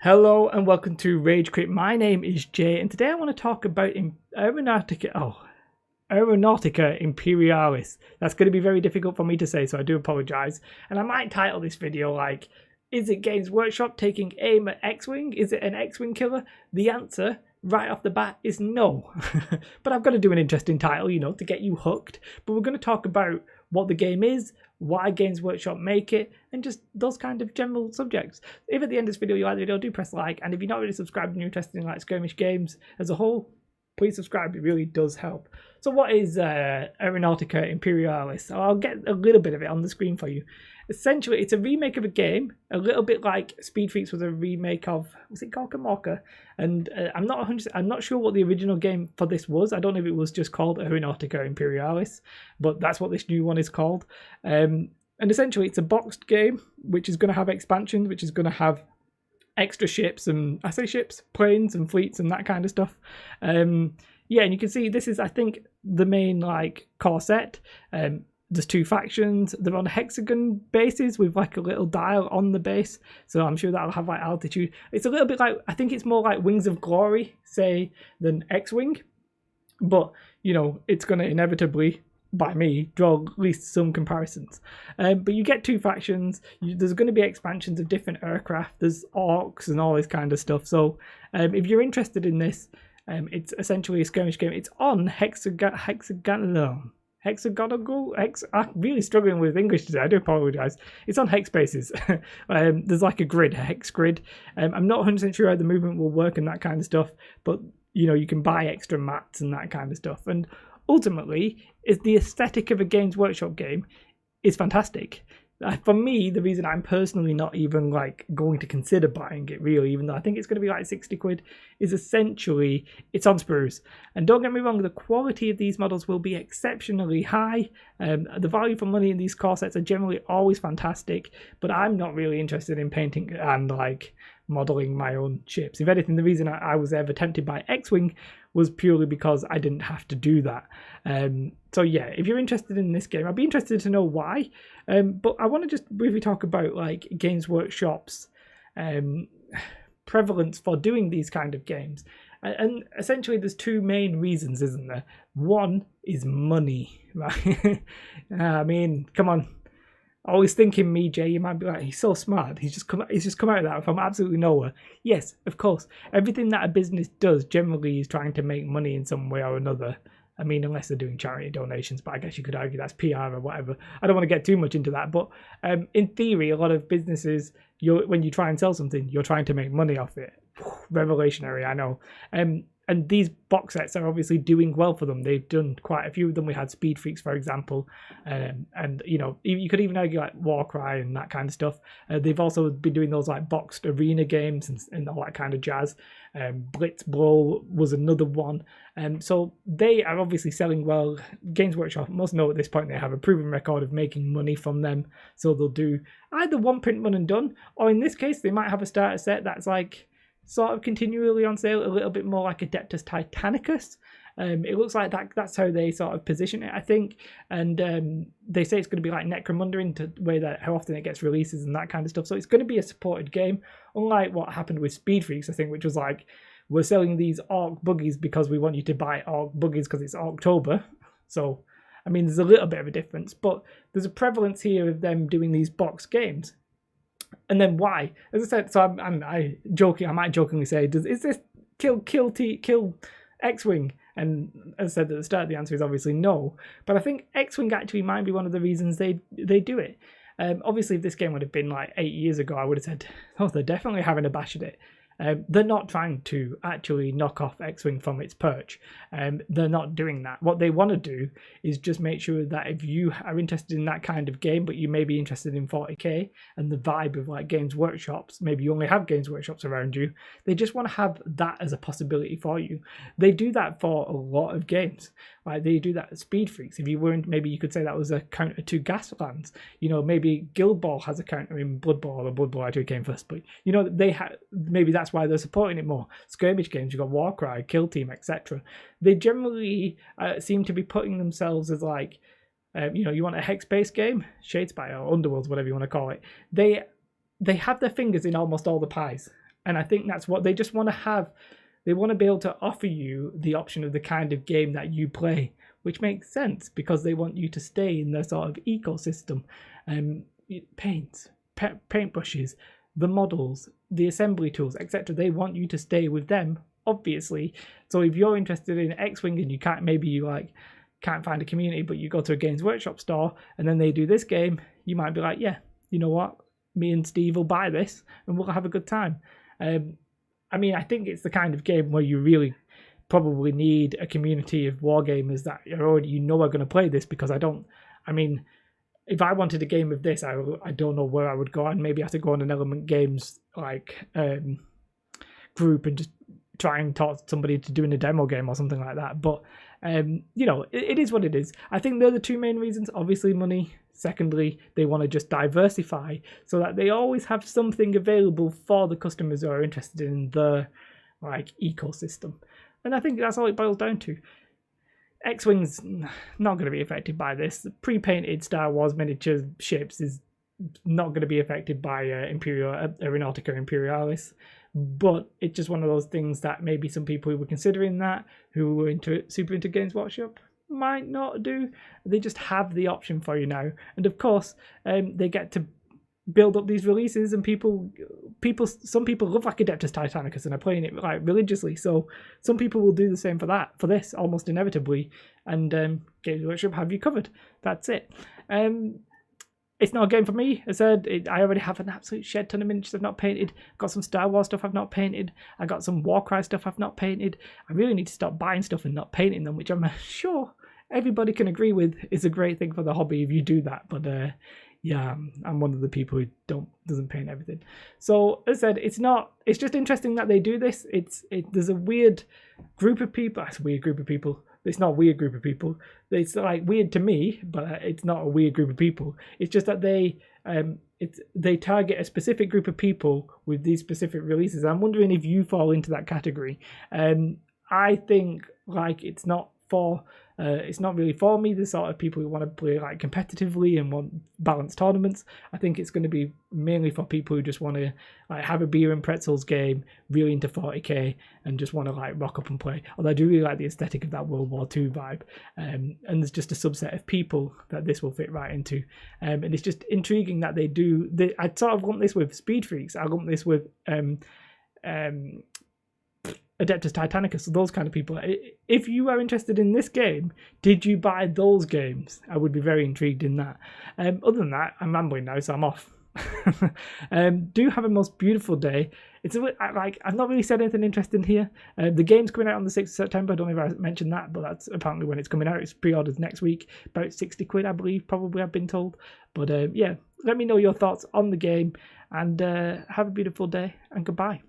Hello and welcome to Rage Quit. My name is Jay, and today I want to talk about Aeronautica Imperialis. That's going to be very difficult for me to say, so I do apologize. And I might title this video like, is it Games Workshop taking aim at X-Wing? Is it an X-Wing killer? The answer, right off the bat, is no. But I've got to do an interesting title, to get you hooked. But we're going to talk about what the game is, why Games Workshop make it, and just those kind of general subjects. If at the end of this video you like the video, do press like, and if you're not already subscribed and you're interested in like skirmish games as a whole, please subscribe, it really does help. So what is Aeronautica Imperialis? So I'll get a little bit of it on the screen for you. Essentially, it's a remake of a game, a little bit like Speed Freaks was a remake of, was it Gorkamorka? And I'm not sure what the original game for this was. I don't know if it was just called Aeronautica Imperialis, but that's what this new one is called. And essentially, it's a boxed game, which is going to have expansions, which is going to have extra ships, and I say ships, planes and fleets and that kind of stuff. Yeah, and you can see this is, I think, the main core set. There's two factions. They're on hexagon bases with like a little dial on the base, so I'm sure that'll have like altitude. It's a little bit like, I think it's more like Wings of Glory, say, than X-Wing, but it's going to inevitably, by me, draw at least some comparisons. But you get two factions. There's going to be expansions of different aircraft. There's orcs and all this kind of stuff. So if you're interested in this, it's essentially a skirmish game. It's on hexagonal. I'm really struggling with English today. I do apologize. It's on hex bases. There's like a grid, a hex grid. I'm not 100% sure how the movement will work and that kind of stuff, but you can buy extra mats and that kind of stuff. And ultimately, is the aesthetic of a Games Workshop game is fantastic. For me, the reason I'm personally not even going to consider buying it, really, even though I think it's going to be like 60 quid, is essentially it's on sprues. And don't get me wrong, the quality of these models will be exceptionally high. The value for money in these core sets are generally always fantastic, but I'm not really interested in painting and modeling my own ships. If anything, the reason I was ever tempted by X-Wing was purely because I didn't have to do that. So yeah, if you're interested in this game, I'd be interested to know why. But I want to just briefly talk about Games Workshop's prevalence for doing these kind of games. And essentially there's two main reasons, isn't there? One is money, right? I mean, come on. Always thinking me, Jay, you might be like, he's so smart. He's just come out of that from absolutely nowhere. Yes, of course. Everything that a business does generally is trying to make money in some way or another. I mean, unless they're doing charity donations, but I guess you could argue that's PR or whatever. I don't want to get too much into that, but in theory, a lot of businesses, when you try and sell something, you're trying to make money off it. Revolutionary, I know. And these box sets are obviously doing well for them. They've done quite a few of them. We had Speed Freaks, for example, and you could even argue like Warcry and that kind of stuff. They've also been doing those boxed arena games and all that kind of jazz. Blitz Blow was another one. So they are obviously selling well. Games Workshop must know at this point they have a proven record of making money from them. So they'll do either one print run and done, or in this case they might have a starter set that's sort of continually on sale, a little bit more like Adeptus Titanicus. It looks like that's how they sort of position it, I think. And they say it's going to be like Necromunda in the way that how often it gets releases and that kind of stuff. So it's going to be a supported game, unlike what happened with Speed Freaks, I think, which was we're selling these Orc buggies because we want you to buy Orc buggies because it's October. So, I mean, there's a little bit of a difference, but there's a prevalence here of them doing these box games. And then why? As I said, so I might jokingly say, is this kill X-Wing? And as I said at the start, the answer is obviously no. But I think X-Wing actually might be one of the reasons they do it. Obviously, if this game would have been 8 years ago, I would have said, oh, they're definitely having a bash at it. They're not trying to actually knock off X-Wing from its perch. They're not doing that. What they want to do is just make sure that if you are interested in that kind of game, but you may be interested in 40k and the vibe of Games Workshops, maybe you only have Games Workshops around you, they just want to have that as a possibility for you. They do that for a lot of games. They do that at Speed Freaks. If you weren't, maybe you could say that was a counter to Gaslands. Maybe Guild Ball has a counter in Blood Bowl, or Blood Bowl actually came first, but they maybe that's why they're supporting it more. Skirmish games, you've got Warcry, Kill Team, etc. They generally seem to be putting themselves as you want a hex-based game, Shadespire or Underworlds, whatever you want to call it. They have their fingers in almost all the pies. And I think that's what they just want to have. They want to be able to offer you the option of the kind of game that you play, which makes sense because they want you to stay in their sort of ecosystem. Paints, paintbrushes, the models, the assembly tools, etc. They want you to stay with them, obviously. So if you're interested in X-Wing and you can't, maybe you like can't find a community, but you go to a Games Workshop store and then they do this game, you might be like, yeah, you know what? Me and Steve will buy this and we'll have a good time. I mean, I think it's the kind of game where you really probably need a community of wargamers that are already, you know, are going to play this, because if I wanted a game of this, I don't know where I would go. I'd maybe have to go on an Element Games like group and just try and talk somebody to doing a demo game or something like that. But you know, it is what it is. I think they're the two main reasons. Obviously, money. Secondly, they want to just diversify so that they always have something available for the customers who are interested in the like ecosystem. And I think that's all it boils down to. X-Wing's not going to be affected by this. The pre-painted Star Wars miniature ships is not going to be affected by Aeronautica Imperialis. But it's just one of those things that maybe some people who were considering that, who were super into Games Workshop, might not do. They just have the option for you now, and of course they get to build up these releases, and some people love like Adeptus Titanicus and are playing it like religiously, so some people will do the same for this almost inevitably, and Games Workshop have you covered. That's it. It's not a game for me. I said I already have an absolute shed ton of miniatures I've not painted. Got some Star Wars stuff I've not painted. I got some Warcry stuff I've not painted. I really need to stop buying stuff and not painting them, which I'm sure everybody can agree with is a great thing for the hobby if you do that. But yeah, I'm one of the people who doesn't paint everything. So as I said, it's just interesting that they do this. There's a weird group of people. It's a weird group of people. It's not a weird group of people. It's like weird to me, but it's not a weird group of people. It's just that they target a specific group of people with these specific releases. I'm wondering if you fall into that category. I think like it's not really for me, the sort of people who want to play like competitively and want balanced tournaments. I think it's going to be mainly for people who just want to like have a beer and pretzels game, really into 40k, and just want to like rock up and play. Although I do really like the aesthetic of that World War II vibe, and there's just a subset of people that this will fit right into, and it's just intriguing that they do. I sort of lump this with Speed Freaks. I lump this with Adeptus Titanicus, so those kind of people. If you are interested in this game, did you buy those games? I would be very intrigued in that. Other than that, I'm rambling now, so I'm off. Do have a most beautiful day. It's I've not really said anything interesting here. The game's coming out on the 6th of September. I don't know if I mentioned that, but that's apparently when it's coming out. It's pre-orders next week, about 60 quid, I believe, probably, I've been told. But yeah, let me know your thoughts on the game, and have a beautiful day, and goodbye.